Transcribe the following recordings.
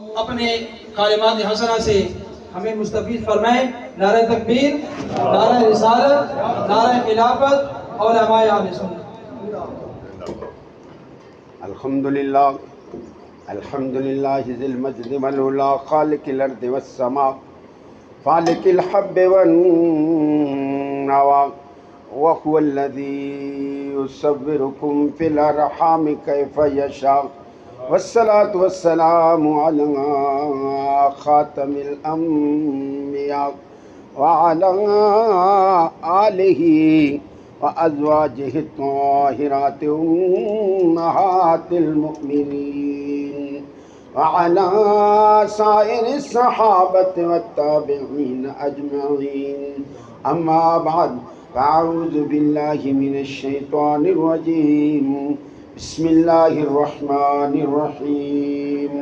اپنے کلمات حسنہ سے ہمیں مستفید فرمائیں۔ نعرہ تکبیر، نعرہ رسالت، نعرہ خلافت اور علماء اہل سنت۔ الحمدللہ الحمدللہ ذی المجد والعلا خالق الارض والسماء فالق الحب والنوى وهو الذی یصورکم فی الارحام کیف یشاء والصلاة والسلام علی خاتم الانبیاء وعلی آلہ وأزواجه الطاهرات أمهات المؤمنين وعلى سائر الصحابة والتابعين أجمعين أما بعد فأعوذ بالله من الشيطان الرجيم بسم الله الرحمن الرحيم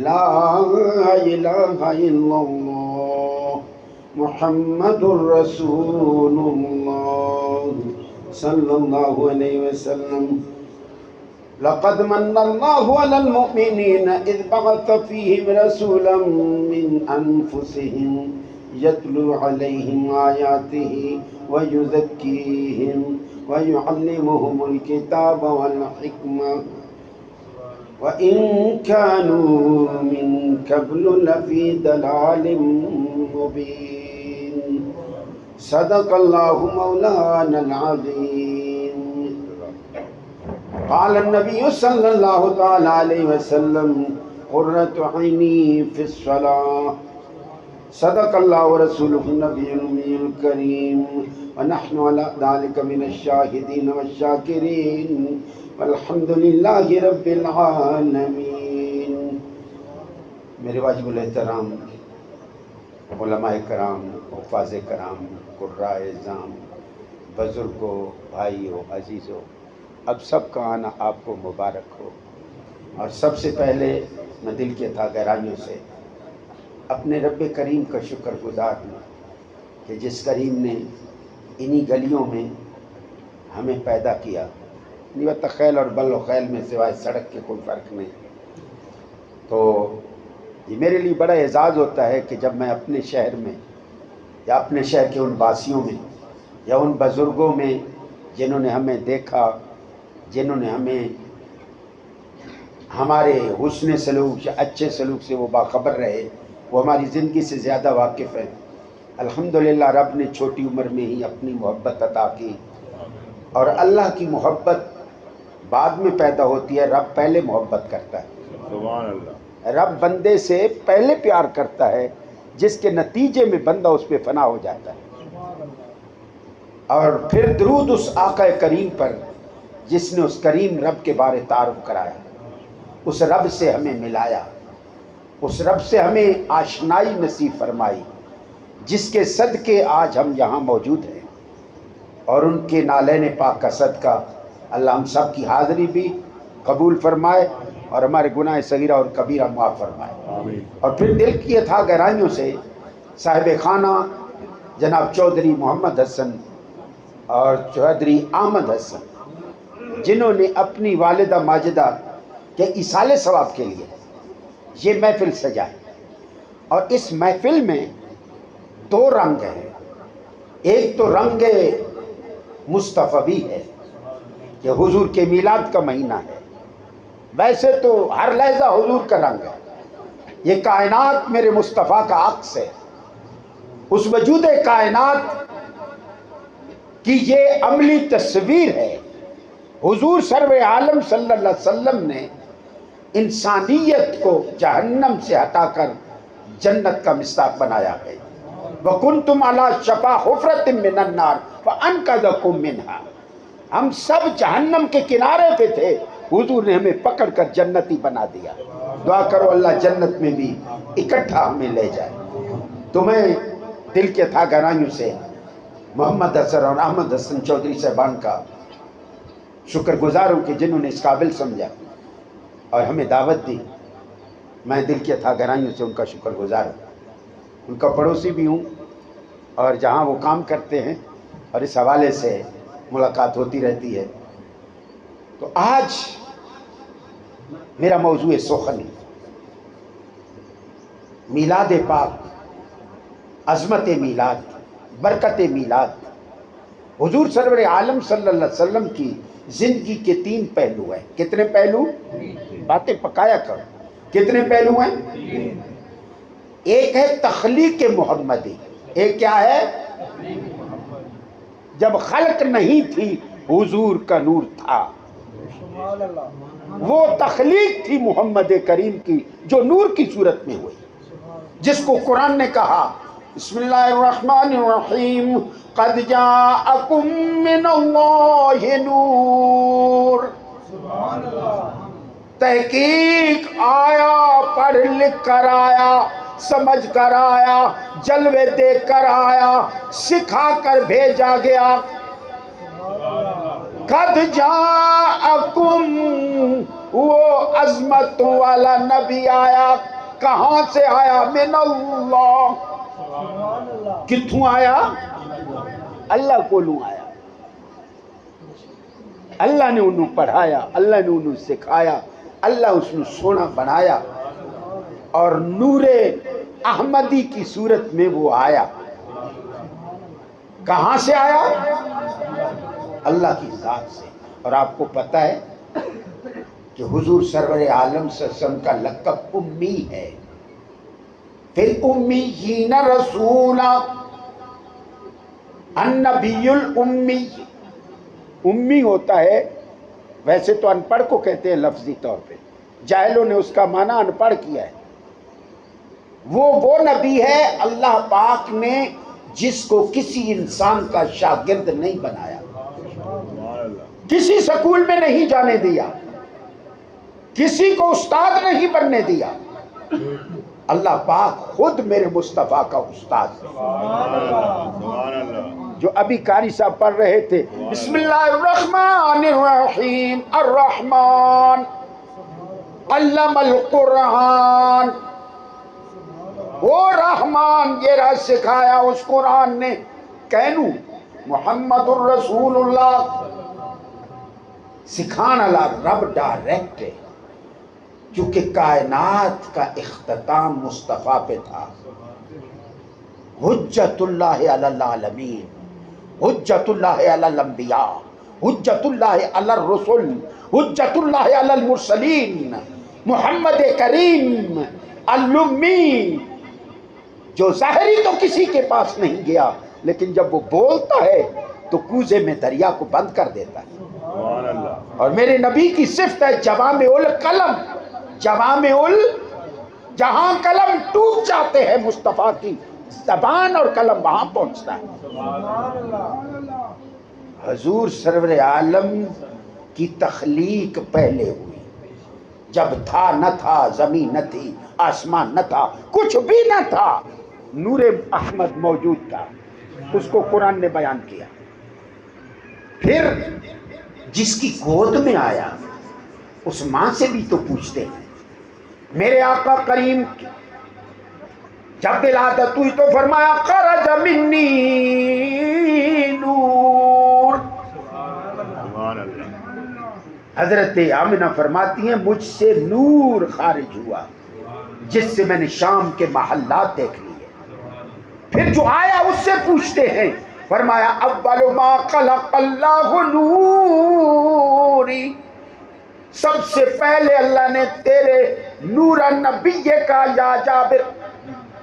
لا إله إلا الله محمد رسول اللہ صلی اللہ علیہ وسلم لقد من اللہ علی المؤمنین اذ بعث فیہم رسولا من انفسہم یتلو علیہم آیاتہ ویزکیہم ویعلمہم الکتاب والحکمہ وَإِن كَانُوا مِن قَبْلُ لَفِي ضَلَالٍ مُبِينٍ صدق اللہ مولانا العظیم۔ قال النبی صلی اللہ تعالی علیہ وسلم قرۃ عینی فی الصلاۃ صدق اللہ ورسولہ النبی الأمی الکریم ونحن علی ذلک من الشاہدین والشاکرین والحمدللہ رب العالمین۔ میرے واجب الاحترام علماء کرام، حفاظ کرام، قراء اعظام، بزرگوں، بھائیوں، عزیزوں، اب سب کا آنا آپ کو مبارک ہو۔ اور سب سے پہلے میں دل کے تھا گہرائیوں سے اپنے رب کریم کا شکر گزار ہوں کہ جس کریم نے انہی گلیوں میں ہمیں پیدا کیا۔ خیل اور بل و خیل میں سوائے سڑک کے کوئی فرق نہیں۔ تو یہ میرے لیے بڑا اعزاز ہوتا ہے کہ جب میں اپنے شہر میں یا اپنے شہر کے ان واسیوں میں یا ان بزرگوں میں جنہوں نے ہمیں دیکھا، جنہوں نے ہمیں ہمارے حسن سلوک یا اچھے سلوک سے وہ باخبر رہے، وہ ہماری زندگی سے زیادہ واقف ہیں۔ الحمدللہ رب نے چھوٹی عمر میں ہی اپنی محبت عطا کی، اور اللہ کی محبت بعد میں پیدا ہوتی ہے، رب پہلے محبت کرتا ہے۔ سبحان اللہ۔ رب بندے سے پہلے پیار کرتا ہے، جس کے نتیجے میں بندہ اس پہ فنا ہو جاتا ہے۔ اور پھر درود اس آقا کریم پر جس نے اس کریم رب کے بارے تعارف کرایا، اس رب سے ہمیں ملایا، اس رب سے ہمیں آشنائی نصیب فرمائی، جس کے صدقے آج ہم یہاں موجود ہیں، اور ان کے نالین پاک کا صدقہ اللہ ہم سب کی حاضری بھی قبول فرمائے اور ہمارے گناہ صغیرہ اور کبیرہ معاف فرمائے۔ آمین۔ اور پھر دل کی تھا گہرائیوں سے صاحب خانہ جناب چودھری محمد حسن اور چودھری احمد حسن، جنہوں نے اپنی والدہ ماجدہ کے ایصال ثواب کے لیے یہ محفل سجائی، اور اس محفل میں دو رنگ ہیں۔ ایک تو رنگ مصطفی ہے کہ حضور کے میلاد کا مہینہ ہے، ویسے تو ہر لحظہ حضور کا رنگ ہے، یہ کائنات میرے مصطفیٰ کا عکس ہے، اس وجود کائنات کی یہ عملی تصویر ہے۔ حضور سرور عالم صلی اللہ علیہ وسلم نے انسانیت کو جہنم سے ہٹا کر جنت کا مصداق بنایا ہے۔ وَكُنْتُمْ عَلَى شَفَا حُفْرَةٍ مِّنَ النَّارِ فَأَنْقَذَكُم مِّنْهَا۔ ہم سب جہنم کے کنارے پہ تھے، حضور نے ہمیں پکڑ کر جنتی بنا دیا۔ دعا کرو اللہ جنت میں بھی اکٹھا ہمیں لے جائے۔ تو میں دل کے تھا گہرائیوں سے محمد حسن اور احمد حسن چودھری صاحبان کا شکر گزار ہوں کہ جنہوں نے اس قابل سمجھا اور ہمیں دعوت دی۔ میں دل کے تھا گہرائیوں سے ان کا شکر گزار ہوں، ان کا پڑوسی بھی ہوں، اور جہاں وہ کام کرتے ہیں اور اس حوالے سے ملاقات ہوتی رہتی ہے۔ تو آج میرا موضوع سخن ہے، میلاد پاک، عظمت میلاد، برکت میلاد، حضور سرور عالم صلی اللہ علیہ وسلم کی زندگی کے 3 پہلو ہیں۔ کتنے پہلو؟ باتیں پکایا کرو، کتنے پہلو ہیں؟ ایک ہے تخلیق محمدی، ایک کیا ہے؟ جب خلق نہیں تھی حضور کا نور تھا، وہ تخلیق تھی محمد کریم کی جو نور کی صورت میں ہوئی، جس کو قرآن نے کہا بسم اللہ الرحمن الرحیم قد جاءکم من اللہ نور، تحقیق آیا، پڑھ لکھ کر آیا، سمجھ کر آیا، جلوے دیکھ کر آیا، سکھا کر بھیجا گیا۔ قد جاءکم، وہ عظمت والا نبی آیا، کہاں سے آیا؟ من اللہ، کتھوں آیا؟ اللہ کولوں آیا۔ اللہ نے انہوں پڑھایا، اللہ نے انہوں سکھایا، اللہ اس نے سونا بنایا، اور نور احمدی کی صورت میں وہ آیا۔ کہاں سے آیا؟ اللہ کی ذات سے۔ اور آپ کو پتہ ہے کہ حضور سرور عالم صلی اللہ علیہ وسلم کا لقب امی ہے، پھر امیین رسولا، النبی الامی۔ امی ہوتا ہے، ویسے تو ان پڑھ کو کہتے ہیں لفظی طور پہ، جاہلوں نے اس کا معنی ان پڑھ کیا ہے۔ وہ نبی ہے اللہ پاک نے جس کو کسی انسان کا شاگرد نہیں بنایا، کسی سکول میں نہیں جانے دیا، کسی کو استاد نہیں بننے دیا، اللہ پاک خود میرے مصطفیٰ کا استاد ہے۔ جو ابھی قاری صاحب پڑھ رہے تھے بسم اللہ الرحمن الرحیم، الرحمن علم القرآن، وہ رحمان یہ رہا سکھایا اس قرآن نے، کہنو محمد الرسول اللہ، سکھان اللہ رب ڈائریکٹ ہے، کیونکہ کائنات کا اختتام مصطفیٰ پہ تھا۔ حجت اللہ علی العالمین، حجت اللہ علی الانبیاء، حجت اللہ علی الرسل، حجت اللہ علی المرسلین، محمد کریم الامی، جو ظاہری تو کسی کے پاس نہیں گیا، لیکن جب وہ بولتا ہے تو کوزے میں دریا کو بند کر دیتا ہے۔ اور میرے نبی کی صفت ہے جوامع القلم، جوامع جہاں قلم ٹوٹ جاتے ہیں مصطفیٰ کی زبان اور قلم وہاں پہنچتا ہے۔ حضور سرور عالم کی تخلیق پہلے ہوئی، جب تھا نہ تھا، زمین نہ تھی، آسمان نہ تھا، کچھ بھی نہ تھا، نور احمد موجود تھا، اس کو قرآن نے بیان کیا۔ پھر جس کی گود میں آیا اس ماں سے بھی تو پوچھتے ہیں۔ میرے آقا کریم جب ولادت ہوئی تو فرمایا خرج منی نور، حضرت آمنہ فرماتی ہیں مجھ سے نور خارج ہوا جس سے میں نے شام کے محلات دیکھ لیے۔ پھر جو آیا اس سے پوچھتے ہیں، فرمایا اول ما خلق اللہ نوری، سب سے پہلے اللہ نے تیرے نور النبی کا یا جابر،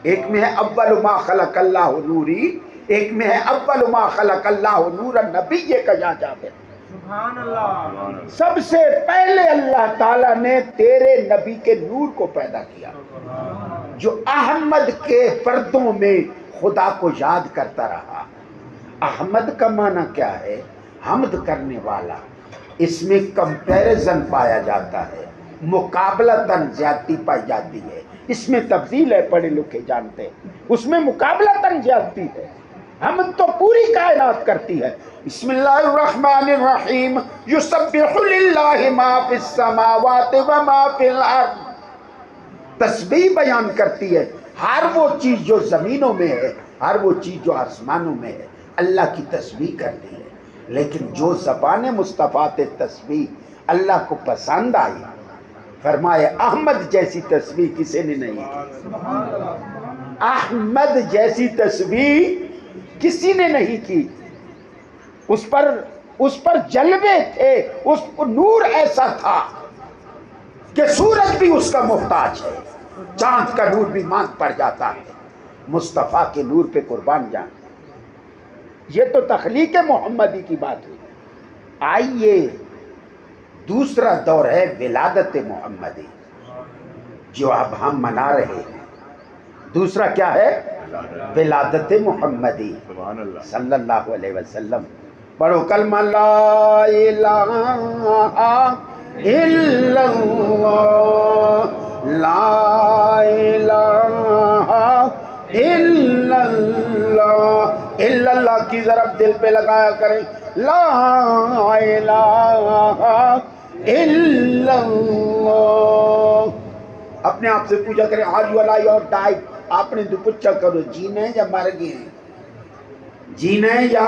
ایک میں ہے اول ما خلق اللہ نوری، ایک میں ہے اول ما خلق اللہ نور النبی کا یا جابر۔ سبحان اللہ، سب سے پہلے اللہ تعالیٰ نے تیرے نبی کے نور کو پیدا کیا، جو احمد کے پردوں میں خدا کو یاد کرتا رہا۔ احمد کا معنی کیا ہے؟ حمد کرنے والا۔ اس میں کمپیریزن پایا جاتا ہے، مقابلتاً زیادتی پائی جاتی ہے، اس میں تفضیل ہے، پڑھے لکھے جانتے ہیں، اس میں مقابلتاً زیادتی ہے۔ حمد تو پوری کائنات کرتی ہے۔ بسم اللہ الرحمن الرحیم، یسبح للہ ما فی السماوات و ما فی الارض، تسبیح بیان کرتی ہے ہر وہ چیز جو زمینوں میں ہے، ہر وہ چیز جو آسمانوں میں ہے، اللہ کی تسبیح کرتی ہے۔ لیکن جو زبان مصطفیٰ تسبیح اللہ کو پسند آئی، فرمایا احمد جیسی تسبیح کسی نے نہیں کی، احمد جیسی تسبیح کسی نے نہیں کی۔ اس پر جلوے تھے، اس پر نور ایسا تھا کہ سورج بھی اس کا محتاج ہے، چاند کا نور بھی مانگ پڑ جاتا ہے، مصطفیٰ کے نور پہ قربان جان۔ یہ تو تخلیق محمدی کی بات ہوئی۔ آئیے دوسرا دور ہے ولادت محمدی، جو اب ہم منا رہے ہیں۔ دوسرا کیا ہے؟ ولادت محمدی صلی اللہ علیہ وسلم۔ پڑھو کلمہ لا الہ الا اللہ، لا الہ الا اللہ، الا اللہ کی ضرب دل پہ لگایا کریں، لا الہ الا اللہ۔ اپنے آپ سے پوچھا کریں آر یو الائیو اور ڈائی؟ آپ نے تو پوچھا کرو جینا ہے یا مر گئے ہیں، جینا ہے یا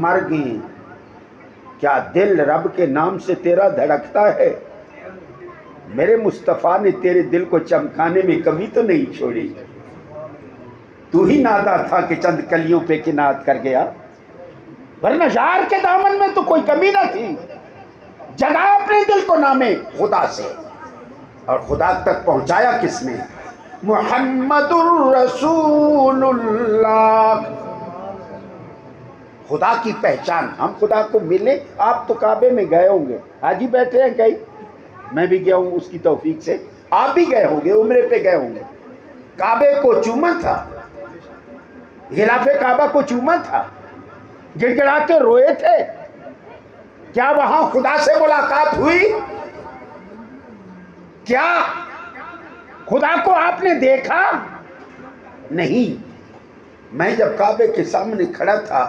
مر گئے ہیں؟ کیا دل رب کے نام سے تیرا دھڑکتا ہے؟ میرے مصطفیٰ نے تیرے دل کو چمکانے میں کمی تو نہیں چھوڑی، تو ہی نادا تھا کہ چند کلیوں پہ کنات کر گیا، ورنہ یار کے دامن میں تو کوئی کمی نہ تھی۔ جگا اپنے دل کو نام خدا سے، اور خدا تک پہنچایا کس نے؟ محمد الرسول اللہ۔ خدا کی پہچان، ہم خدا کو ملے۔ آپ تو کعبے میں گئے ہوں گے، آج ہی بیٹھے ہیں کہیں، میں بھی گیا ہوں اس کی توفیق سے، آپ بھی گئے ہوں گے، عمرے پہ گئے ہوں گے، کعبے کو چوما تھا، غلاف کعبہ کو چوما تھا، گڑ گڑا کے روئے تھے۔ کیا وہاں خدا سے ملاقات ہوئی؟ کیا خدا کو آپ نے دیکھا؟ نہیں۔ میں جب کعبے کے سامنے کھڑا تھا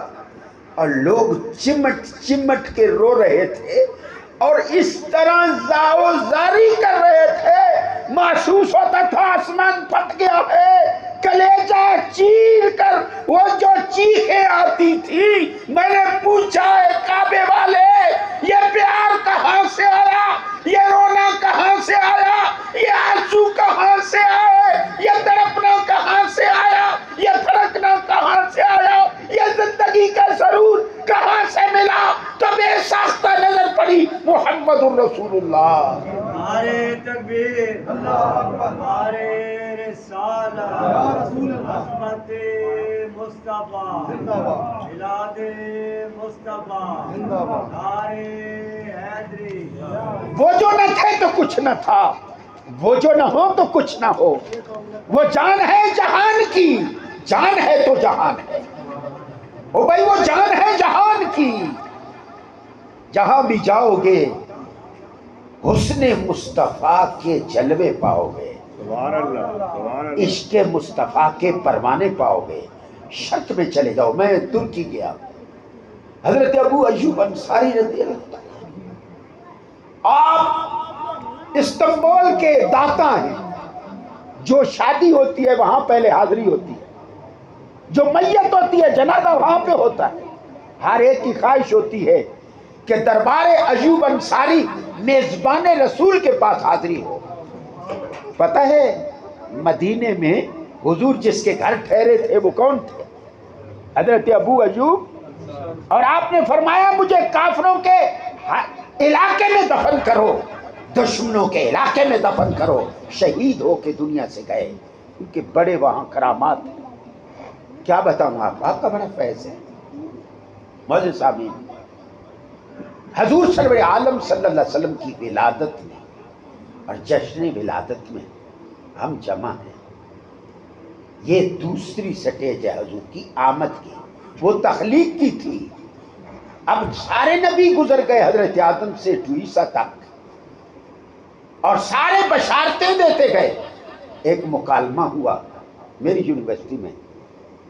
اور لوگ چمٹ چمٹ کے رو رہے تھے اور اس طرح زاو زاری کر رہے تھے، محسوس ہوتا تھا آسمان پھٹ گیا ہے، کلیجہ چیر کر وہ جو چیخیں آتی تھی۔ میں نے پوچھا ہے کعبے والے، یہ پیار کہاں سے آیا؟ یہ رونا کہاں سے آیا؟ یہ آنسو کہاں سے آئے؟ یہ تڑپنا کہاں سے آیا؟ یہ پھڑکنا کہاں سے آیا؟ یہ زندگی کا سرور کہاں سے ملا؟ تو بے ساختہ نظر پڑی محمد الرسول اللہ۔ نعرے تکبیر، نعرے رسالت، عظمت مصطفیٰ، میلاد مصطفیٰ، نعرے حیدری۔ وہ جو نہ تھے تو کچھ نہ تھا، وہ جو نہ ہو تو کچھ نہ ہو، وہ جان ہے جہان کی، جان ہے تو جہان ہے، او بھائی وہ جان ہے جہان کی۔ جہاں بھی جاؤ گے حسن مصطفیٰ کے جلوے پاؤ گے، عشق مصطفیٰ کے پروانے پاؤ گے۔ شرط میں چلے جاؤ، میں ترکی گیا، حضرت ابو ایوب انصاری رضی اللہ عنہ، آپ استنبول کے داتا ہیں، جو شادی ہوتی ہے وہاں پہلے حاضری ہوتی ہے، جو میت ہوتی ہے جنازہ وہاں پہ ہوتا ہے۔ ہر ایک کی خواہش ہوتی ہے کہ دربار ایوب انصاری میزبان رسول کے پاس حاضری ہو۔ پتہ ہے مدینے میں حضور جس کے گھر ٹھہرے تھے وہ کون تھے؟ حضرت ابو ایوب۔ اور آپ نے فرمایا مجھے کافروں کے علاقے میں دفن کرو، دشمنوں کے علاقے میں دفن کرو۔ شہید ہو کے دنیا سے گئے، ان کے بڑے وہاں کرامات ہیں، کیا بتاؤں آپ کا بڑا فیض ہے۔ معزز سامعین، حضور سرور عالم صلی اللہ علیہ وسلم کی ولادت میں اور جشن ولادت میں ہم جمع ہیں۔ یہ دوسری سٹیج ہے حضور کی آمد کی، وہ تخلیق کی تھی۔ اب سارے نبی گزر گئے حضرت آدم سے عیسیٰ تک، اور سارے بشارتیں دیتے گئے۔ ایک مکالمہ ہوا میری یونیورسٹی میں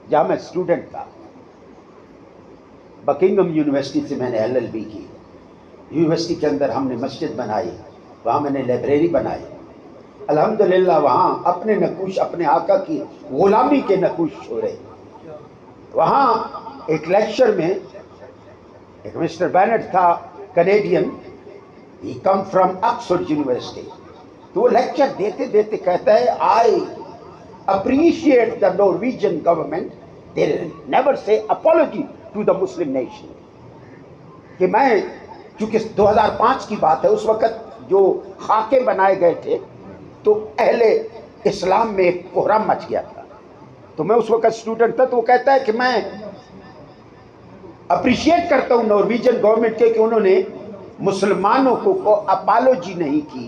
جہاں میں اسٹوڈنٹ تھا، بکنگم یونیورسٹی سے میں نے LLB کی۔ یونیورسٹی کے اندر ہم نے مسجد بنائی، وہاں میں نے لائبریری بنائی۔ الحمدللہ وہاں اپنے نقوش، اپنے آقا کی غلامی کے نقوش چھوڑے۔ وہاں ایک لیکچر میں ایک مسٹر بینٹ تھا، Canadian, he come from Oxford University. تو وہ لیکچر دیتے دیتے کہتا ہے I appreciate the Norwegian government. They never say apology to the Muslim nation. کہ میں چونکہ 2005 کی بات ہے، اس وقت جو خاکے بنائے گئے تھے تو اہل اسلام میں ایک کوہرام مچ گیا تھا، تو میں اس وقت اسٹوڈنٹ تھا، تو وہ کہتا ہے کہ میں اپریشیٹ کرتا ہوں نارویجن گورنمنٹ کے کہ انہوں نے مسلمانوں کو اپالوجی نہیں کی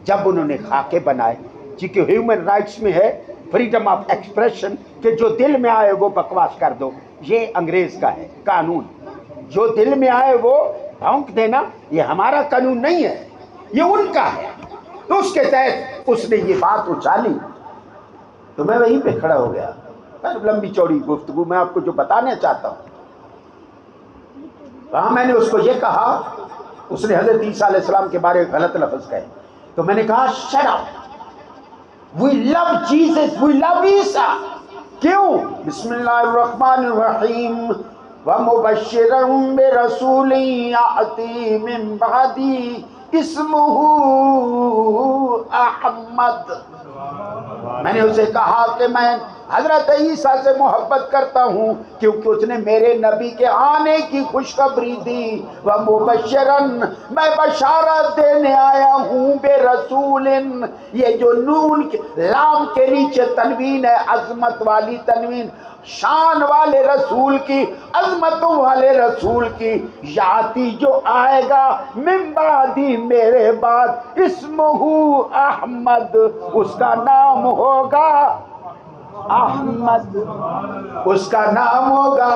جب انہوں نے خاکے بنائے، چونکہ ہیومن رائٹس میں ہے فریڈم آف ایکسپریشن کہ جو دل میں آئے وہ بکواس کر دو، یہ انگریز کا ہے قانون، جو دل میں آئے وہ بھونک دینا، یہ ہمارا قانون نہیں ہے، یہ ان کا ہے۔ تو اس کے تحت اس نے یہ بات اچھالی، تو میں وہیں پہ کھڑا ہو گیا۔ لمبی چوڑی گفتگو، میں آپ کو جو بتانا چاہتا ہوں، وہاں میں نے اس کو یہ کہا، اس نے حضرت عیسیٰ علیہ السلام کے بارے میں غلط لفظ کہے، تو میں نے کہا shut up, we love Jesus, we love عیسیٰ۔ کیوں؟ بسم اللہ الرحمن الرحیم، وَمُبَشِّرًا بِرَسُولٍ يَأْتِي مِن بَعْدِي اسمہ احمد۔ میں نے اسے کہا کہ میں حضرت عیسیٰ سے محبت کرتا ہوں کیونکہ اس نے میرے نبی کے آنے کی خوشخبری دی۔ وَمُبَشِّرًا، میں بشارت دینے آیا ہوں، بِرَسُولٍ، یہ جو نون لام کے نیچے تنوین ہے، عظمت والی تنوین، شان والے رسول کی، عظمتوں والے رسول کی، یاتی جو آئے گا من بعدی، میرے بعد، اسمہ احمد، اس کا نام ہوگا احمد، اس کا نام ہوگا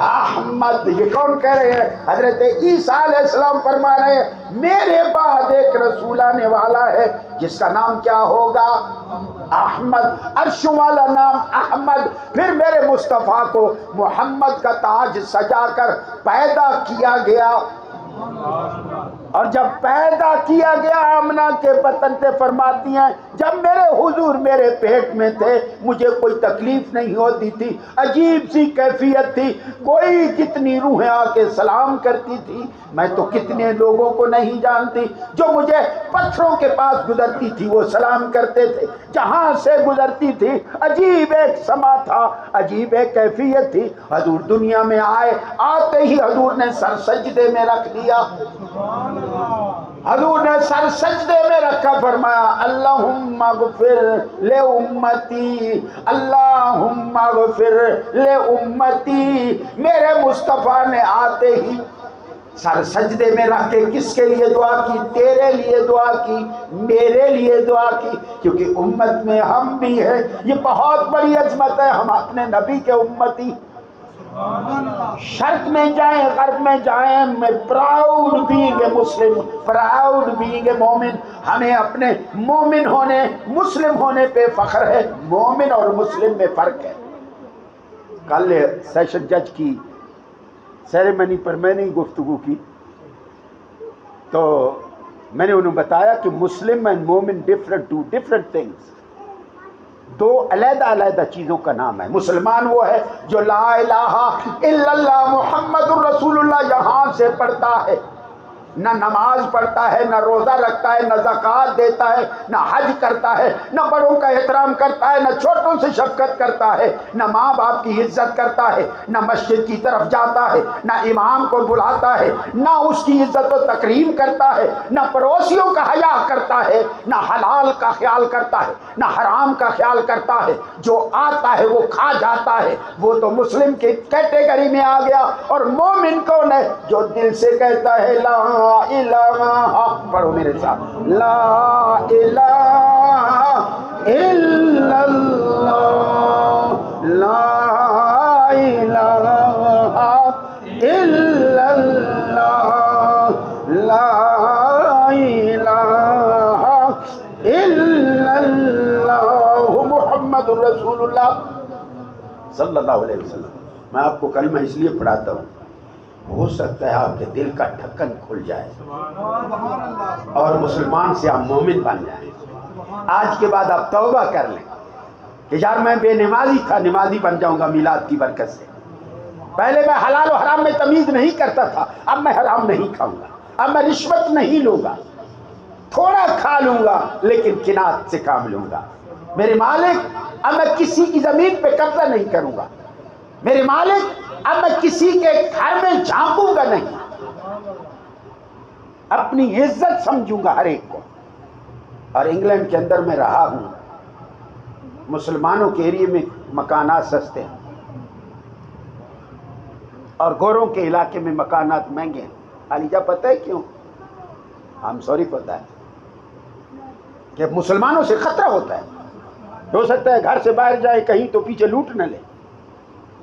احمد۔ یہ کون کہہ رہے ہیں؟ حضرت عیسیٰ علیہ السلام فرما رہے ہیں میرے بعد ایک رسول آنے والا ہے جس کا نام کیا ہوگا؟ احمد، عرش والا نام احمد۔ پھر میرے مصطفیٰ کو محمد کا تاج سجا کر پیدا کیا گیا، اور جب پیدا کیا گیا، آمنہ کے بطن سے فرماتی ہیں جب میرے حضور میرے پیٹ میں تھے مجھے کوئی تکلیف نہیں ہوتی تھی، عجیب سی کیفیت تھی، کوئی کتنی روحیں آ کے سلام کرتی تھی، میں تو کتنے لوگوں کو نہیں جانتی، جو مجھے پتھروں کے پاس گزرتی تھی وہ سلام کرتے تھے، جہاں سے گزرتی تھی عجیب ایک سما تھا، عجیب ایک کیفیت تھی۔ حضور دنیا میں آئے، آتے ہی حضور نے سر سجدے میں رکھ دیا، حضور نے سر سجدے میں رکھا، فرمایا اللہم اغفر لے امتی، اللہم اغفر لے امتی۔ میرے مصطفیٰ نے آتے ہی سر سجدے میں رکھ کے کس کے لیے دعا کی؟ تیرے لیے دعا کی، میرے لیے دعا کی، کیونکہ امت میں ہم بھی ہیں، یہ بہت بڑی عظمت ہے، ہم اپنے نبی کے امتی، شرق میں جائیں غرب میں جائیں، میں proud being a Muslim, proud being a مومن، ہمیں اپنے مومن ہونے، مسلم ہونے پہ فخر ہے۔ مومن اور مسلم میں فرق ہے۔ کل سیشن جج کی سیریمنی پر میں نے گفتگو کی تو میں نے انہوں بتایا کہ مسلم اینڈ مومن ڈفرنٹ ٹو ڈفرنٹ تھنگس، دو علیحدہ علیحدہ چیزوں کا نام ہے۔ مسلمان وہ ہے جو لا الہ الا اللہ محمد الرسول اللہ یہاں سے پڑھتا ہے، نہ نماز پڑھتا ہے، نہ روزہ رکھتا ہے، نہ زکوٰۃ دیتا ہے، نہ حج کرتا ہے، نہ بڑوں کا احترام کرتا ہے، نہ چھوٹوں سے شفقت کرتا ہے، نہ ماں باپ کی عزت کرتا ہے، نہ مسجد کی طرف جاتا ہے، نہ امام کو بلاتا ہے، نہ اس کی عزت و تکریم کرتا ہے، نہ پڑوسیوں کا حیا کرتا ہے، نہ حلال کا خیال کرتا ہے، نہ حرام کا خیال کرتا ہے، جو آتا ہے وہ کھا جاتا ہے، وہ تو مسلم کی کیٹیگری میں آ گیا۔ اور مومن کون ہے؟ جو دل سے کہتا ہے لا الہ، پڑھو میرے ساتھ، لا الہ الا اللہ، لا الہ الا اللہ، لا الہ الا اللہ محمد الرسول اللہ صلی اللہ علیہ وسلم۔ میں آپ کو کلمہ اس لیے پڑھاتا ہوں، ہو سکتا ہے آپ کے دل کا ڈھکن کھل جائے اور مسلمان سے آپ مومن بن جائیں۔ آج کے بعد آپ توبہ کر لیں کہ یار میں بے نمازی تھا، نمازی بن جاؤں گا میلاد کی برکت سے۔ پہلے میں حلال و حرام میں تمیز نہیں کرتا تھا، اب میں حرام نہیں کھاؤں گا۔ اب میں رشوت نہیں لوں گا، تھوڑا کھا لوں گا لیکن قناعت سے کام لوں گا۔ میرے مالک اب میں کسی کی زمین پہ قبضہ نہیں کروں گا، میرے مالک اب میں کسی کے گھر میں جھانکوں گا نہیں، اپنی عزت سمجھوں گا ہر ایک کو۔ اور انگلینڈ کے اندر میں رہا ہوں، مسلمانوں کے ایریے میں مکانات سستے ہیں اور گوروں کے علاقے میں مکانات مہنگے ہیں۔ علیجہ پتہ ہے کیوں؟ ہم سوری پتہ ہے کہ مسلمانوں سے خطرہ ہوتا ہے، ہو سکتا ہے گھر سے باہر جائے کہیں تو پیچھے لوٹ نہ لے۔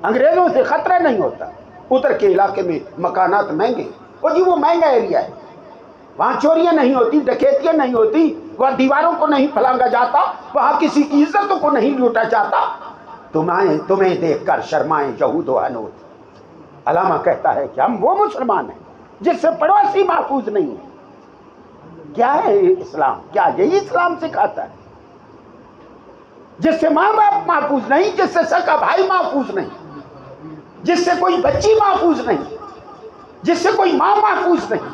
انگریزوں سے خطرہ نہیں ہوتا، ادھر کے علاقے میں مکانات مہنگے، وہ جی وہ مہنگا ایریا ہے، وہاں چوریاں نہیں ہوتی، ڈکیتیاں نہیں ہوتی، وہاں دیواروں کو نہیں پھلانگا جاتا، وہاں کسی کی عزتوں کو نہیں لوٹا جاتا۔ تمہیں دیکھ کر شرمائیں یہود و حنود۔ علامہ کہتا ہے کہ ہم وہ مسلمان ہیں جس سے پڑوسی محفوظ نہیں ہے۔ کیا ہے اسلام؟ کیا یہی اسلام سکھاتا ہے؟ جس سے ماں باپ محفوظ نہیں، جس سے سگا بھائی محفوظ نہیں، جس سے کوئی بچی محفوظ نہیں، جس سے کوئی ماں محفوظ نہیں،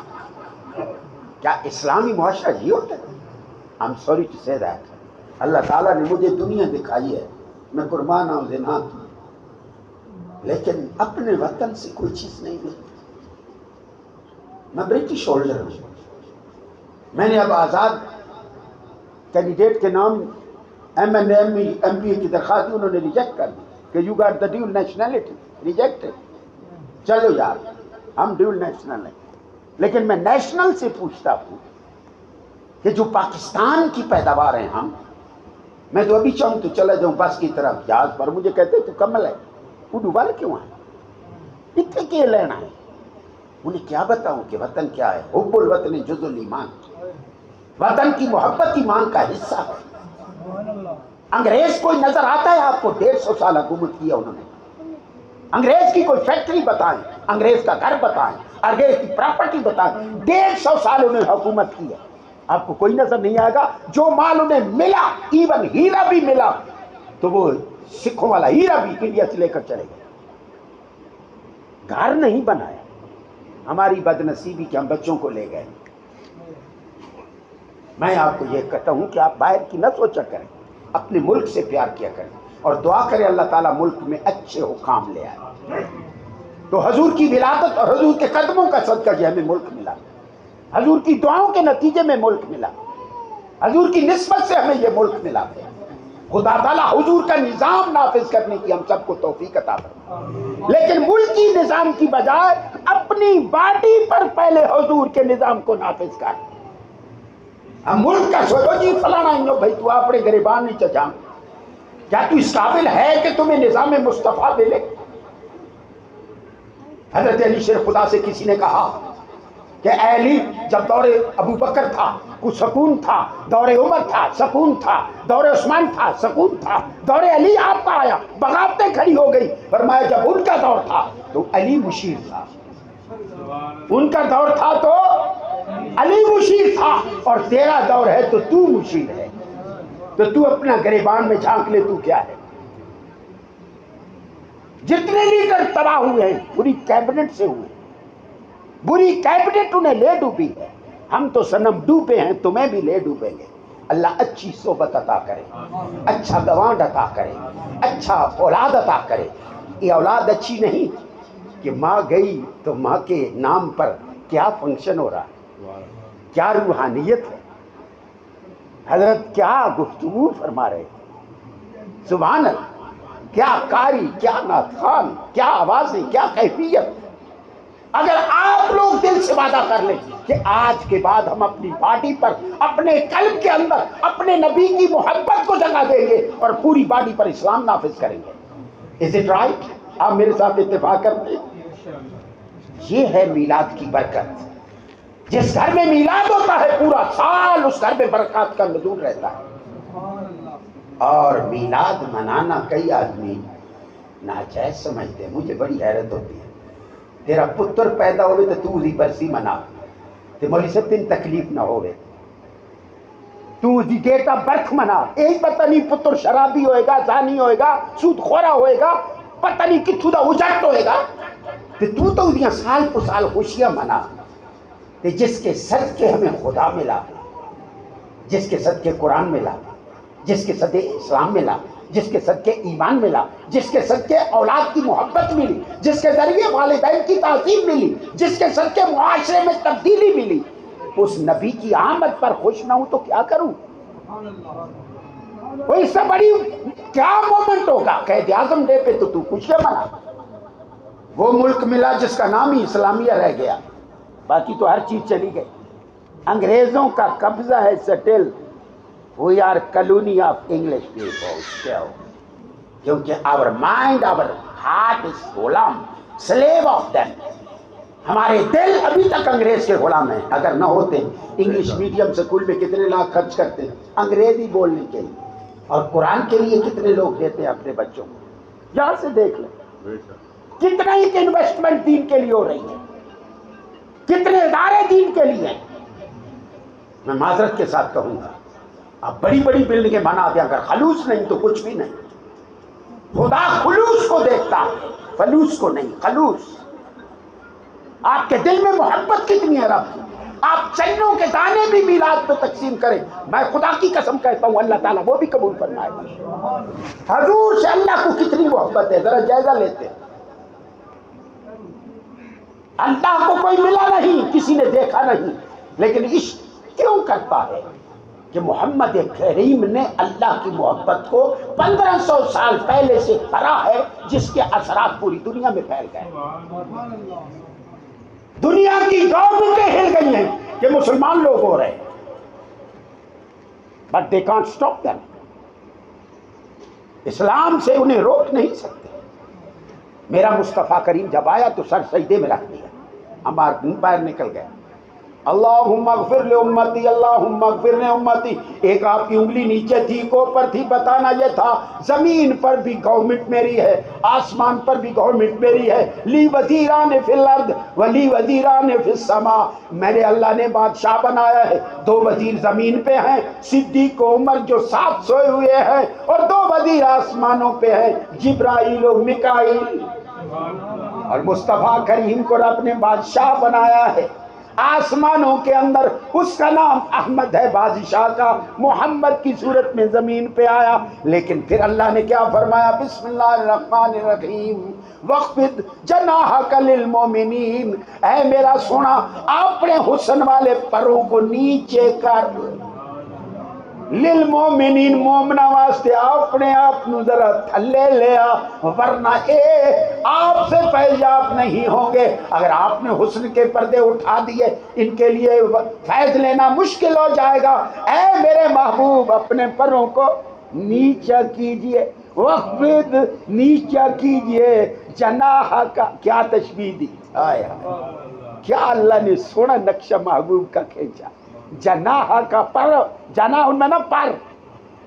کیا اسلامی معاشرہ یہ ہوتا ہے؟ I'm sorry to say that۔ اللہ تعالیٰ نے مجھے دنیا دکھائی ہے، میں قربان ہوں زنا کی، لیکن اپنے وطن سے کوئی چیز نہیں ملتی۔ میں برٹش ہولڈر ہوں، میں نے اب آزاد کینڈیڈیٹ کے نام ایم این ایم پی کی درخواست دی، انہوں نے ریجیکٹ کر دی کہ you got the dual nationality, rejected. چلو یار ہم ڈیول نیشنل ہیں، لیکن میں نیشنل سے پوچھتا ہوں کہ جو پاکستان کی پیداوار ہیں ہم، میں تو ابھی چاہوں تو چلا جاؤں بس کی طرف جہاز پر، مجھے کہتے تو کمل ہے وہ ڈوبال کیوں ہے، اتنے کے لینا ہے؟ انہیں کیا بتاؤں کہ وطن کیا ہے؟ حب الوطن جزء الایمان، وطن کی محبت ایمان کا حصہ ہے۔ انگریز کوئی نظر آتا ہے آپ کو؟ 150 سال حکومت کیا انہوں نے۔ انگریز کی کوئی فیکٹری بتائیں، انگریز کا گھر بتائیں، انگریز کی پراپرٹی بتائیں، 150 سال انہوں نے حکومت کی ہے، آپ کو کوئی نظر نہیں آئے گا؟ جو مال انہیں ملا، ایون ہیرا بھی ملا، تو وہ سکھوں والا ہیرا بھی انڈیا سے لے کر چلے گئے۔ گھر نہیں بنایا، ہماری بدنصیبی کہ ہم بچوں کو لے گئے۔ میں آپ کو یہ کہتا ہوں کہ آپ باہر کی نہ سوچا کریں، اپنے ملک سے پیار کیا کریں اور دعا کریں اللہ تعالیٰ ملک میں اچھے حکام لے آئے۔ تو حضور کی ولادت اور حضور کے قدموں کا صدقہ جو ہمیں ملک ملا، حضور کی دعاؤں کے نتیجے میں ملک ملا، حضور کی نسبت سے ہمیں یہ ملک ملا۔ خدا تعالیٰ حضور کا نظام نافذ کرنے کی ہم سب کو توفیق عطا فرمائے، لیکن ملکی نظام کی بجائے اپنی باڈی پر پہلے حضور کے نظام کو نافذ کر۔ ہم ملک کا سوچو جی فلانا انجو بھائی تو اپنے گریبان نہیں چچا، کیا تو اس قابل ہے کہ تمہیں نظام مصطفیٰ دے لے؟ حضرت علی شیر خدا سے کسی نے کہا کہ اے علی، جب دور ابو بکر تھا کچھ سکون تھا، دور عمر تھا سکون تھا، دور عثمان تھا سکون تھا، دور علی آپ کا آیا بغاوتیں کھڑی ہو گئی۔ فرمایا جب ان کا دور تھا تو علی مشیر تھا، ان کا دور تھا تو علی مشیر تھا، اور تیرا دور ہے تو تو مشیر ہے، تو تو اپنا گریبان میں جھانک لے تو کیا ہے۔ جتنے لیڈر تباہ ہوئے ہیں پوری کیبنٹ سے ہوئے، بری کیبنٹ انہیں لے ڈوبی ہے، ہم تو صنم ڈوبے ہیں تمہیں بھی لے ڈوبیں گے۔ اللہ اچھی صحبت عطا کرے، اچھا گوانڈ عطا کرے، اچھا اولاد عطا کرے۔ یہ اولاد اچھی نہیں کہ ماں گئی تو ماں کے نام پر کیا فنکشن ہو رہا ہے، کیا روحانیت ہے، حضرت کیا گفتگو فرما رہے، سبحان اللہ، کیا قاری، کیا نعتخوان، کیا آوازیں، کیا کیفیت۔ اگر آپ لوگ دل سے وعدہ کر لیں کہ آج کے بعد ہم اپنی باڈی پر، اپنے قلب کے اندر اپنے نبی کی محبت کو جگہ دیں گے اور پوری باڈی پر اسلام نافذ کریں گے، از اٹ رائٹ؟ آپ میرے ساتھ اتفاق کرتے ہیں؟ یہ ہے میلاد کی برکت۔ جس گھر میں میلاد ہوتا ہے پورا سال اس گھر میں برکات کا نزول رہتا ہے۔ اور میلاد منانا کئی آدمی ناجائز سمجھتے ہیں، مجھے بڑی حیرت ہوتی ہے۔ تیرا پتر پیدا ہوئے تو تو دی برسی منا، تے مولی سے تین تکلیف نہ ہوئے، تو دی ڈیٹ آف برتھ منا۔ یہی پتہ نہیں پتر شرابی ہوئے گا، زانی ہوئے گا، سود خورا ہوئے گا، پتہ نہیں کتھو دا اجٹ ہوئے گا، تے تو دیاں سال پر سال خوشیاں منا۔ کہ جس کے صدقے ہمیں خدا ملا، جس کے صدقے قرآن ملا، جس کے صدقے اسلام ملا، جس کے صدقے ایمان ملا، جس کے صدقے اولاد کی محبت ملی، جس کے ذریعے والدین کی تعظیم ملی، جس کے صدقے معاشرے میں تبدیلی ملی، اس نبی کی آمد پر خوش نہ ہوں تو کیا کروں؟ وہ اس سے بڑی کیا مومنٹ ہوگا؟ قائد اعظم ڈے پہ تو خوشیاں منا، وہ ملک ملا جس کا نام ہی اسلامیہ رہ گیا، باقی تو ہر چیز چلی گئی۔ انگریزوں کا قبضہ ہے still, we are colony of English people, کیونکہ our mind, our heart is Ghulam, slave of them۔ ہمارے دل ابھی تک انگریز کے غلام ہیں۔ اگر نہ ہوتے انگلش میڈیم سکول میں کتنے لاکھ خرچ کرتے ہیں انگریزی بولنے کے لیے، اور قرآن کے لیے کتنے لوگ دیتے ہیں اپنے بچوں کو، یہاں سے دیکھ لیں کتنا ہی انویسٹمنٹ دین کے لیے ہو رہی ہے، کتنے ادارے دین کے لیے۔ میں معذرت کے ساتھ کہوں گا، آپ بڑی بڑی بلڈنگیں بنا دیں، اگر خلوص نہیں تو کچھ بھی نہیں۔ خدا خلوص کو دیکھتا ہے، فلوس کو نہیں، خلوص۔ آپ کے دل میں محبت کتنی ہے رب کی؟ آپ چنوں کے دانے بھی میلاد پہ تقسیم کریں، میں خدا کی قسم کہتا ہوں اللہ تعالیٰ وہ بھی قبول فرمائے گا۔ حضور سے اللہ کو کتنی محبت ہے، ذرا جائزہ لیتے ہیں۔ اللہ کو کوئی ملا نہیں، کسی نے دیکھا نہیں، لیکن عشق کیوں کرتا ہے؟ کہ محمد کریم نے اللہ کی محبت کو 1500 سال پہلے سے پڑھا ہے، جس کے اثرات پوری دنیا میں پھیل گئے۔ دنیا کی گورنمنٹیں ہل گئی ہیں کہ مسلمان لوگ ہو رہے ہیں، but they can't stop them. اسلام سے انہیں روک نہیں سکتے۔ میرا مصطفیٰ کریم جب آیا تو سر سجدے میں رکھ دیا، ہمارے منہ باہر نکل گئے، اللہم اغفر لامتی، اللہم اغفر لامتی۔ ایک آپ کی انگلی نیچے تھی، اوپر تھی، بتانا یہ تھا زمین پر بھی گورنمنٹ میری ہے، آسمان پر بھی گورنمنٹ میری ہے۔ لی وزیران فی الارض ولی وزیران فی السماء، میرے اللہ نے بادشاہ بنایا ہے، 2 وزیر زمین پہ ہیں، صدیق و عمر جو ساتھ سوئے ہوئے ہیں، اور 2 وزیر آسمانوں پہ ہیں، جبرائیل و میکائیل۔ اور مصطفیٰ کریم کو رب نے بادشاہ بنایا ہے آسمانوں کے اندر، اس کا نام احمد ہے، بادشاہ کا محمد کی صورت میں زمین پہ آیا۔ لیکن پھر اللہ نے کیا فرمایا؟ بسم اللہ الرحمن الرحیم، وَخْفِضْ جَنَاحَكَ لِلْمُؤْمِنِينَ، اے میرا سونا اپنے حسن والے پروں کو نیچے کر، للمومنین مومنا واسطے اپنے آپ نو ذرا تھلے لیا، ورنہ آپ سے فیضیاب نہیں ہوں گے۔ اگر آپ نے حسن کے پردے اٹھا دیے ان کے لیے فیض لینا مشکل ہو جائے گا۔ اے میرے محبوب اپنے پروں کو نیچا کیجئے، وخفض نیچا کیجئے، جناح کا کیا تشبیہ دی، آئے کیا اللہ نے سونا نقشہ محبوب کا کھینچا۔ جناح کا پر، جناح میں نا پر،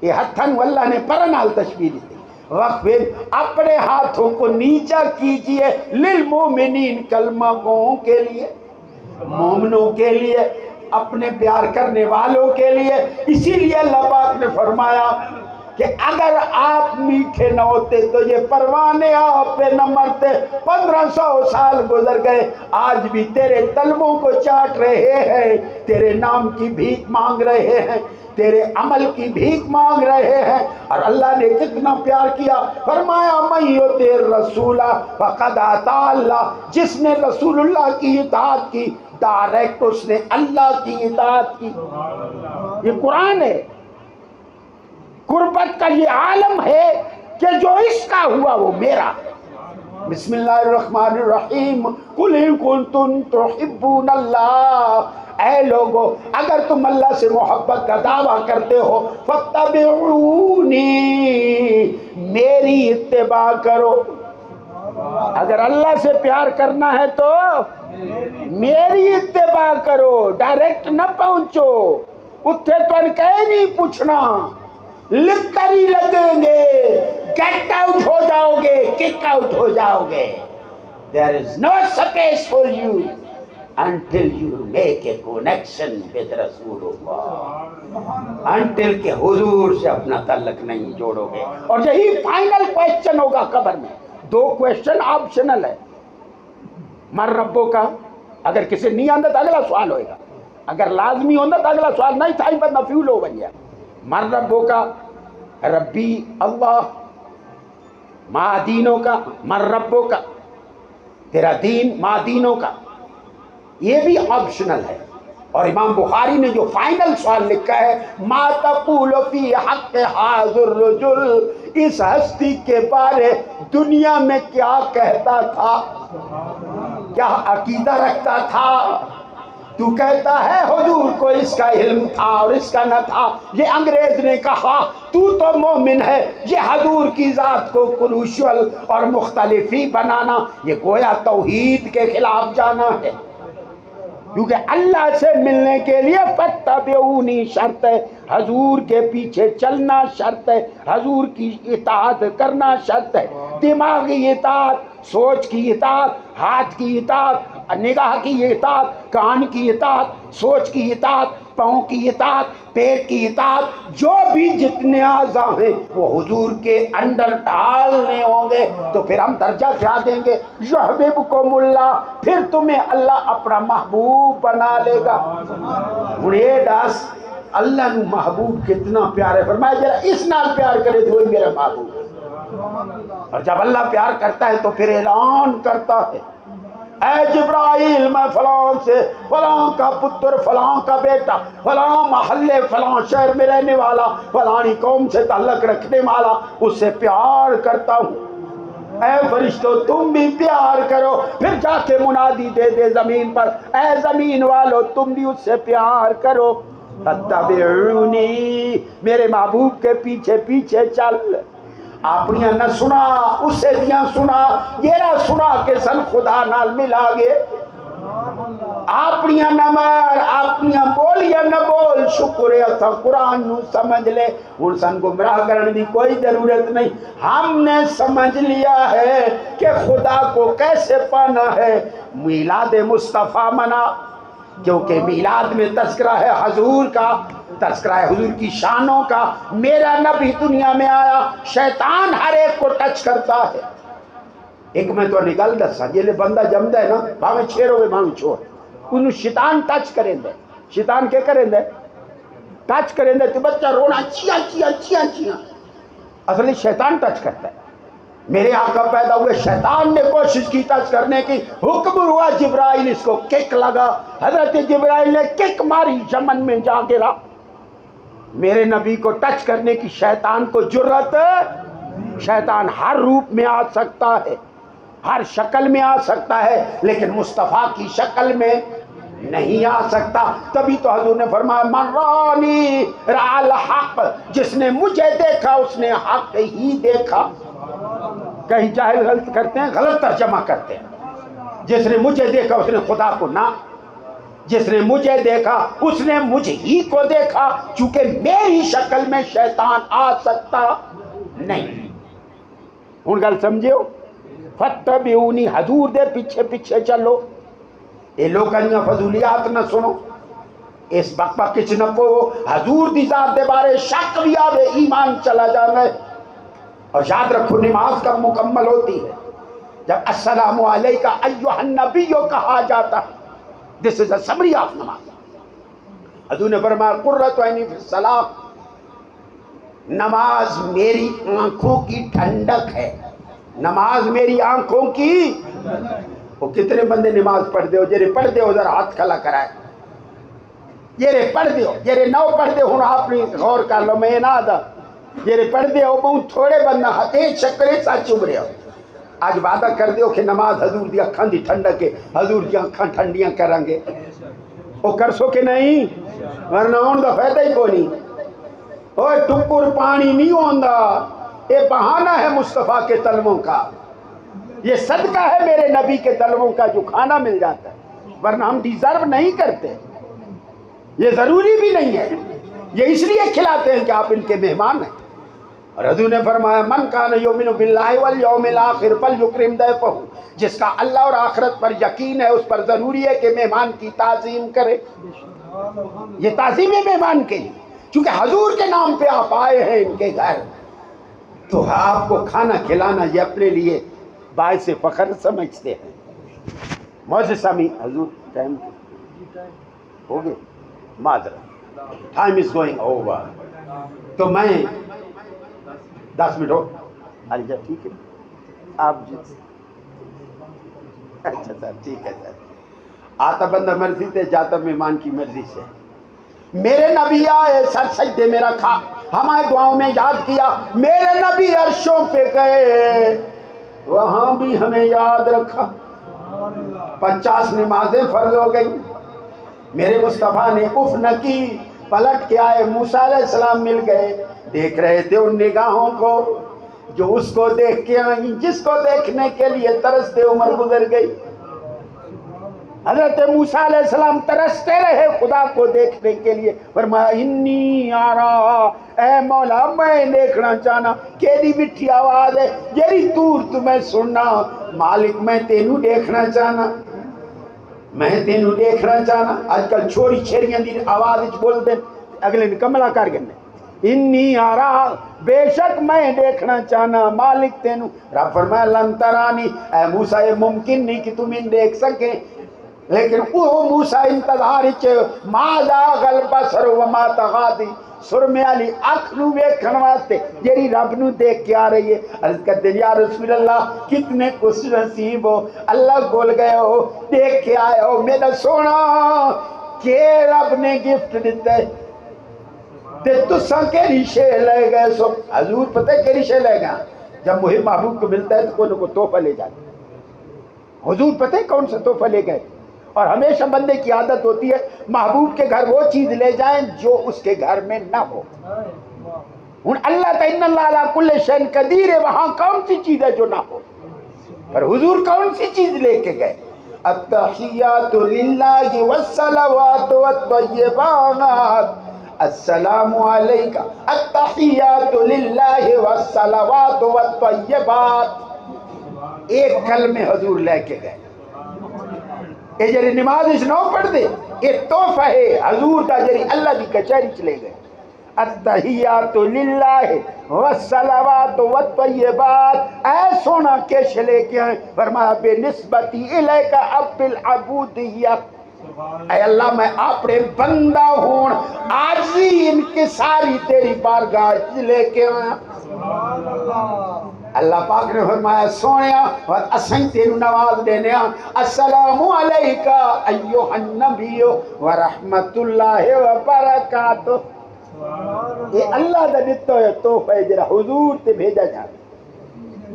یہ ہتھن واللہ نے پر نال تشبیہ دی۔ وقفید اپنے ہاتھوں کو نیچا کیجئے، للمومنین کلمہ گوؤں کے لیے، مومنوں کے لیے، اپنے پیار کرنے والوں کے لیے۔ اسی لیے اللہ پاک نے فرمایا کہ اگر آپ میٹھے نہ ہوتے تو یہ پروانے آپ پہ نہ مرتے۔ 1500 سال گزر گئے، آج بھی تیرے طلبوں کو چاٹ رہے ہیں، تیرے نام کی بھیک مانگ رہے ہیں، تیرے عمل کی بھیک مانگ رہے ہیں۔ اور اللہ نے کتنا پیار کیا، فرمایا من یطع الرسول فقد اطاع اللہ، جس نے رسول اللہ کی اطاعت کی ڈائریکٹ اس نے اللہ کی اطاعت کی۔ یہ قرآن ہے، قربت کا یہ عالم ہے کہ جو اس کا ہوا وہ میرا۔ بسم اللہ الرحمن الرحیم، قل ان کنتم تحبون اللہ، اے لوگو اگر تم اللہ سے محبت کا دعویٰ کرتے ہو، فاتبعونی، میری اتباع کرو۔ اگر اللہ سے پیار کرنا ہے تو میری اتباع کرو، ڈائریکٹ نہ پہنچو، اتھے تو کہیں نہیں پوچھنا، لکھ کر ہی لگیں گے، گیٹ آؤٹ ہو جاؤ گے، کک آؤٹ ہو جاؤ گے۔ There is no space for you until you make a connection with Rasulullah, until کہ حضور سے اپنا تعلق نہیں جوڑو گے۔ اور یہی فائنل کویسچن ہوگا قبر میں۔ 2 کویسچن آپشنل ہے، من ربو کا اگر کسی نہیں آتا تو اگلا سوال ہوئے گا، اگر لازمی ہوتا تو اگلا سوال نہیں تھا، پر مفعول ہو بن گیا. من ربو کا، ربی اللہ. ما دینوں کا، من ربو کا، تیرا دین ما دینوں کا. یہ بھی آپشنل ہے. اور امام بخاری نے جو فائنل سوال لکھا ہے، ما تقول فی حق حاضر رجل، اس ہستی کے بارے دنیا میں کیا کہتا تھا، کیا عقیدہ رکھتا تھا. تو کہتا ہے حضور کو اس کا علم تھا اور اس کا نہ تھا، یہ انگریز نے کہا، تو مومن ہے. یہ حضور کی ذات کو کروشل اور مختلفی بنانا، یہ گویا توحید کے خلاف جانا ہے. کیونکہ اللہ سے ملنے کے لیے فَاتَّبِعُونِی شرط ہے، حضور کے پیچھے چلنا شرط ہے، حضور کی اطاعت کرنا شرط ہے. دماغی اطاعت، سوچ کی اطاعت، ہاتھ کی اطاعت، نگاہ کی اطاعت، کان کی اطاعت، سوچ کی اطاعت، پاؤں کی اطاعت، پیٹ کی اطاعت، جو بھی جتنے اعضاء ہیں وہ حضور کے انڈر ڈالنے ہوں گے تو پھر ہم درجہ کیا دیں گے؟ یحببکم اللہ، پھر تمہیں اللہ اپنا محبوب بنا لے گا. یہ دس اللہ نو محبوب کتنا پیار ہے، فرمایا ذرا اس نال پیار کرے تو وہی میرا محبوب ہے. اور جب اللہ پیار کرتا ہے تو پھر اعلان کرتا ہے، اے جبرائیل میں فلاں سے، فلاں کا پتر، فلاں کا بیٹا، فلاں محلے، فلاں شہر میں رہنے والا، فلانی قوم سے تعلق رکھنے والا، اس سے پیار کرتا ہوں. اے فرشتوں تم بھی پیار کرو. پھر جا کے منادی دے دے زمین پر، اے زمین والو تم بھی اس سے پیار کرو. فَاتَّبِعُونِی، میرے محبوب کے پیچھے پیچھے چل. اپنیاں نہ سنا، اس سے دیاں سنا، یہ نہ سنا کہ سن خدا نال ملا گے. اپنیاں نہ مار، اپنیاں بولیاں نہ بول. شکر ہے اتھا قرآن نو سمجھ لے، ان سن گمراہ کرنے دی کوئی ضرورت نہیں. ہم نے سمجھ لیا ہے کہ خدا کو کیسے پانا ہے. میلاد مصطفیٰ منا، کیونکہ میلاد میں تذکرہ ہے حضور کا، تذکرہ ہے حضور کی شانوں کا. میرا نبی دنیا میں آیا، شیطان ہر ایک کو ٹچ کرتا ہے. ایک میں تو نکل دسا، یہ بندہ جمدہ ہے نا، بھاویں چھیر ہوئے بھاویں چھوڑ، انہوں شیطان ٹچ کریں دے. شیطان کیا کریں دے؟ ٹچ کریں دے تو بچہ رونا چیاں چیاں چیاں چیاں. اصلی شیطان ٹچ کرتا ہے. میرے آقا پیدا ہوئے، شیطان نے کوشش کی ٹچ کرنے کی، حکم ہوا جبرائیل اس کو کک لگا. حضرت جبرائیل نے کک ماری، یمن میں جا گرا. میرے نبی کو ٹچ کرنے کی شیطان کو جرت. شیطان ہر روپ میں آ سکتا ہے، ہر شکل میں آ سکتا ہے، لیکن مصطفیٰ کی شکل میں نہیں آ سکتا. تبھی تو حضور نے فرمایا من رانی رأى الحق، جس نے مجھے دیکھا اس نے حق ہی دیکھا. کہیں جاہل غلط کرتے ہیں، غلط ترجمہ کرتے ہیں. جس نے مجھے دیکھا اس نے خدا کو نہ، جس نے مجھے دیکھا اس نے مجھے ہی کو دیکھا، چونکہ میری شکل میں شیطان آ سکتا نہیں. ہوں گل سمجھو. فَاتَّبِعُونِی، حضور دے پیچھے پیچھے چلو. یہ لوکاں فضولیات نہ سنو، اس بک بک چ نہ پو. حضور دی ذات دے بارے شک بھی آوے، ایمان چلا جانا ہے. اور یاد رکھو نماز کب مکمل ہوتی ہے؟ جب السلام علیکہ ایھا النبی کہا جاتا ہے. دس از اے سمری آف نماز. حضور نے فرمایا قرۃ عینی فی الصلاۃ، نماز میری آنکھوں کی ٹھنڈک ہے. نماز میری آنکھوں کی. وہ کتنے بندے نماز پڑھ دے ہو؟ جرے پڑھ دے ہو ذرا ہاتھ کھلا کرائے. جرے پڑھ دے ہو، جرے نو پڑھ دے ہو آپ نے غور کر لو. میں نہ دا جرے پڑھ دے ہو بہت تھوڑے بندہ ہتے چکرے سا چب رہے ہو. آج وعدہ کر دیو کہ نماز حضور دی اکھاں دی ٹھنڈک ہے، حضور دی اکھاں ٹھنڈیاں کریں گے. وہ کر سو کہ نہیں؟ ورنہ ان دا فائدہ ہی کوئی نہیں. اوہ ٹکر پانی نہیں ہوندا، یہ بہانہ ہے مصطفیٰ کے طلبوں کا. یہ صدقہ ہے میرے نبی کے طلبوں کا جو کھانا مل جاتا ہے، ورنہ ہم ڈیزرو نہیں کرتے. یہ ضروری بھی نہیں ہے، یہ اس لیے کھلاتے ہیں کہ آپ ان کے مہمان ہیں. اور حضور نے فرمایا من کان یؤمن باللہ والیوم الآخر فلیکرم ضیفہ، جس کا اللہ اور آخرت پر یقین ہے اس پر ضروری ہے کہ مہمان کی تعظیم کرے. یہ تعظیم ہے مہمان کے لیے، چونکہ حضور کے نام پہ آپ آئے ہیں ان کے گھر، تو آپ کو کھانا کھلانا یہ اپنے لیے باعث فخر سمجھتے ہیں. موسیٰ سامی حضور ٹائم ہو گئے معذرت ٹائم از گوئنگ اوور تو میں 10 منٹ ہو علی جا ٹھیک ہے آپ جی اچھا سر ٹھیک ہے سر آتا بندہ مرضی سے جاتا مہمان کی مرضی سے میرے نبی آئے سر سجدے میں رکھا ہمارے دعاؤں میں یاد کیا میرے نبی عرشوں پہ گئے وہاں بھی ہمیں یاد رکھا 50 نمازیں فرض ہو گئی میرے مصطفیٰ نے اف نہ کی پلٹ کے آئے موسیٰ علیہ السلام مل گئے دیکھ رہے تھے ان نگاہوں کو جو اس کو دیکھ کے آئیں جس کو دیکھنے کے لیے ترستے عمر گزر گئی حضرت موسیٰ علیہ السلام ترستے رہے خدا کو دیکھنے کے لیے فرمایا انی آرا اے مولا میں دیکھنا چاہنا کیڑی مٹھی آواز ہے جیڑی دور تمہیں سننا مالک میں تینوں دیکھنا چاہنا میں تینوں دیکھنا چاہنا آج کل چھوڑی چھیڑیاں دی آواز بول دیں اگلے نے کملہ کر گنے انی آرا بے شک میں دیکھنا چاہنا مالک تینوں رب فرمایا لن ترانی اے موسیٰ یہ ممکن نہیں کہ تم ان دیکھ سکیں لیکن وہ موسیٰ انتظار چے ما زاغ البصر وما طغى سر میں علی اکھ نو ویکھن واسطے جیڑی رب نو دیکھ کے آ رہی ہے عرض کرتے یا رسول اللہ کتنے خوش نصیب ہو اللہ بول گئے ہو دیکھ کے آئے ہو میرا سونا کہ رب نے گفٹ دیتا ہے تے تساں کیڑی شے لے گئے سو حضور پتہ کیڑی شے لے گئے جب محب محبوب کو ملتا ہے تو کوئی نہ کوئی تحفہ لے جاتے حضور پتہ کون سا تحفہ لے گئے اور ہمیشہ بندے کی عادت ہوتی ہے محبوب کے گھر وہ چیز لے جائیں جو اس کے گھر میں نہ ہو ان اللہ کا ان اللہ علی کل شیء قدیر ہے وہاں کون سی چیز ہے جو نہ ہو پر حضور کون سی چیز لے کے گئے التحیات للہ والصلوات والطیبات السلام علیکہ التحیات للہ والصلوات والطیبات ایک کلمے حضور لے کے گئے یہ جری نماز اس نو پڑھ دے یہ تحفہ ہے حضور کا جری اللہ کی کچہری چلے گئے التحیات للہ والصلوات والطیبات اے سونا کیش لے کے آئے فرمایا بے نسبتی الیک اب العبودیہ اے اللہ میں اپنے بندہ ہوں عاجزی انکساری تیری بارگاہ لے کے آیا اللہ پاک نے فرمایا سونیا اور اسیں تینوں نواز دینے السلام علیکہ ایوہ النبی ورحمت اللہ وبرکاتہ یہ اللہ دا دیتا ہے توفہ جرا حضور تے بھیجا جاتا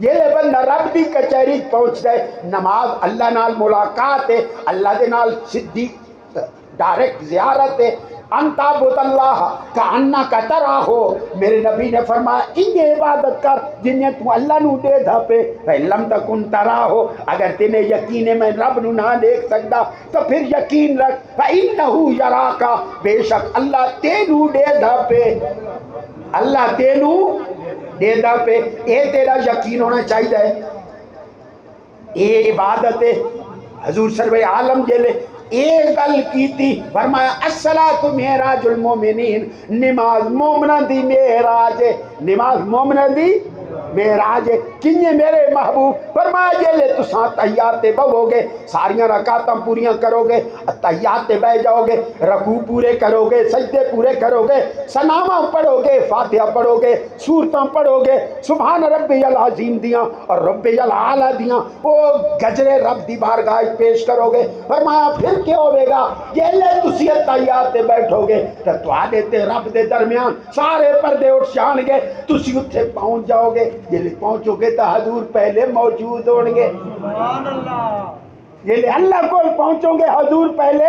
یہ بندہ رب دی کچہری پہنچ جائے نماز اللہ نال ملاقات ہے اللہ دے نال صدیق ڈائریکٹ زیارت ہے انت عبد اللہ کأنہ کا ترا ہو میرے نبی نے فرمایا انہیں عبادت کر جنہیں تو اللہ نو دے دھا پہ فَإِن لَمْ تَكُنْ تَرَا ہو اگر تینے یقین میں رب نو نہ دیکھ سکتا تو پھر یقین رکھ فَإِنَّهُ يَرَاكَ بے شک اللہ تینو دے دھا پہ اللہ تینو دے دھا پہ اے تیرا یقین ہونا چاہیے اے عبادت ہے حضور سرور عالم جیلے ایک گل کی تھی فرمایا الصلاۃ معراج المومنین نماز مومنہ دی معراج ہے نماز مومنہ دی معراج ہے کنجے میرے محبوب فرمایا جیلے تساں تحیات تے بہو گے ساریاں رکعتاں پوریاں کرو گے تحیات تے بہ جاؤ گے رکوع پورے کرو گے سجدے پورے کرو گے ثناواں پڑھو گے فاتحہ پڑھو گے سورتاں پڑھو گے سبحان ربی العظیم دیاں اور ربی العالی دیاں وہ گجرے رب دی بارگاہ پیش کرو گے فرمایا پھر کیا ہوئے گا جیلے تسی تحیات تے بیٹھو گے تو تواڈے تے رب دے درمیان سارے پردے اٹھ جان گے تسی اتھے پہنچ جاؤ گے جیلے پہنچو گے تو حضور پہلے موجود ہوں گے جیلے اللہ کو پہنچو گے حضور پہلے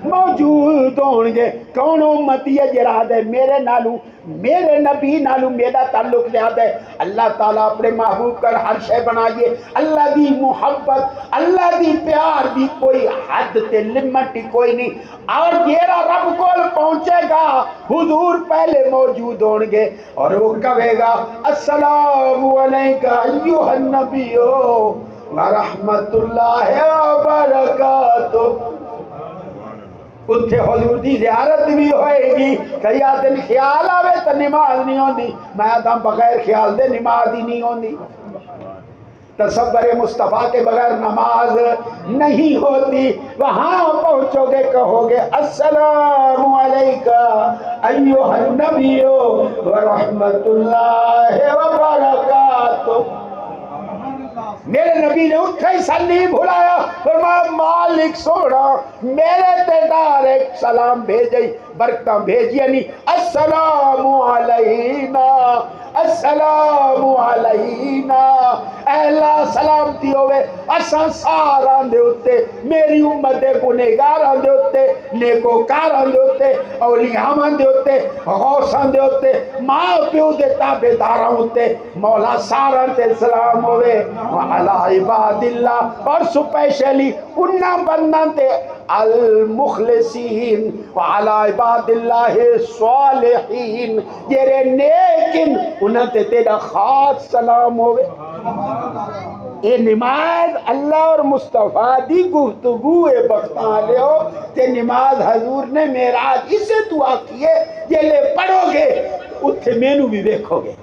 موجود ہوں گے کون امتی ہے جراد ہے میرے نالو میرے نبی نالو میرا تعلق زیادہ ہے اللہ تعالیٰ اپنے محبوب کر ہر شے بنائیے اللہ دی محبت اللہ دی پیار دی کوئی حد تے لمٹ کوئی نہیں اور جیرا رب کول پہنچے گا حضور پہلے موجود ہوں گے اور وہ کہے گا السلام علیکہ ایوہ النبی ورحمت اللہ وبرکاتہ اتھے حضور دی زیارت بھی ہوئے گی کئی دن خیال آوے تو نماز نہیں ہوندی میں آدھا بغیر خیال دے نماز ہی نہیں ہوندی تصور مصطفیٰ کے بغیر نماز نہیں ہوتی. وہاں پہنچو گے کہو گے السلام علیکہ ایھا النبی ورحمۃ اللہ وبرکاتہ. میرے نبی نے اٹھے ہی سر نہیں بھلایا، فرمایا مالک سونا میرے تے ڈائریکٹ سلام بھیجئی، برکتاں بھیجی نہیں. السلام علینا السلام علینا. اے اللہ سلامتی ہوئے اساں ساراں دے اوتے، میری امت دے گنہگاراں دے اوتے، نیکوکاراں دے اوتے، اولیاءاں دے اوتے، غوثاں دے اوتے، ماں پیو دے تابعداراں اوتے، مولا ساراں تے سلام ہوئے. وعلی عباد اللہ، اور سپیشلی انہاں بنداں تے المخلصین، وعلی عباد اللہ الصالحین جیرے نیکن انہاں تے تیرا خاص سلام ہوئے. اے نماز اللہ اور مصطفیٰ دی گفتگو ہے بختاں لیو تے نماز حضور نے معراج اسے دعا کیے جیلے پڑھو گے اتھے مینو بھی دیکھو گے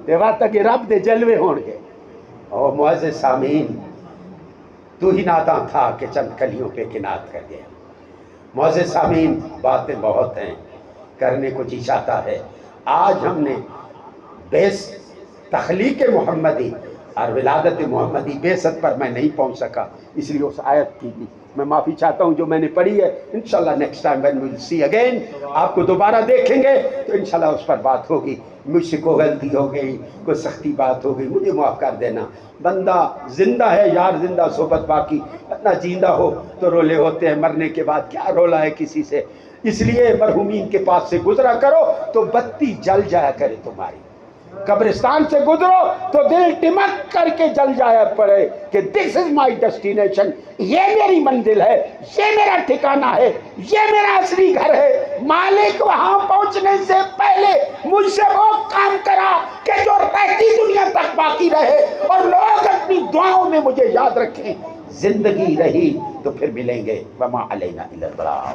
تے وقت کہ رب دے جلوے ہون گے. او معزز سامعین، تو ہی ناداں تھا کہ چند کلیوں پہ کنات کر گیا. معزز سامعین، باتیں بہت ہیں، کرنے کو جی چاہتا ہے. آج ہم نے بیس تخلیق محمدی اور ولادت محمدی بیست پر میں نہیں پہنچ سکا، اس لیے اس آیت کی بھی میں معافی چاہتا ہوں جو میں نے پڑھی ہے. انشاءاللہ next time when we'll see again، آپ کو دوبارہ دیکھیں گے تو انشاءاللہ اس پر بات ہوگی. مجھ سے کوئی غلطی ہو گئی، کوئی سختی بات ہو گئی، مجھے معاف کر دینا. بندہ زندہ ہے یار، زندہ صحبت باقی، اتنا جیندہ ہو تو رولے ہوتے ہیں، مرنے کے بعد کیا رولا ہے کسی سے. اس لیے مرحومین کے پاس سے گزرا کرو تو بتی جل جایا کرے تمہاری. قبرستان سے گزرو تو دل ٹمک کر کے جل جایا پڑے کہ دس از مائی ڈیسٹینیشن، یہ میری منزل ہے، یہ میرا ٹھکانہ ہے، یہ میرا اصلی گھر ہے. مالک وہاں پہنچنے سے پہلے مجھ سے وہ کام کرا کہ جو رہتی دنیا تک باقی رہے اور لوگ اپنی دعاؤں میں مجھے یاد رکھیں. زندگی رہی تو پھر ملیں گے. وما علینا الا البلاغ.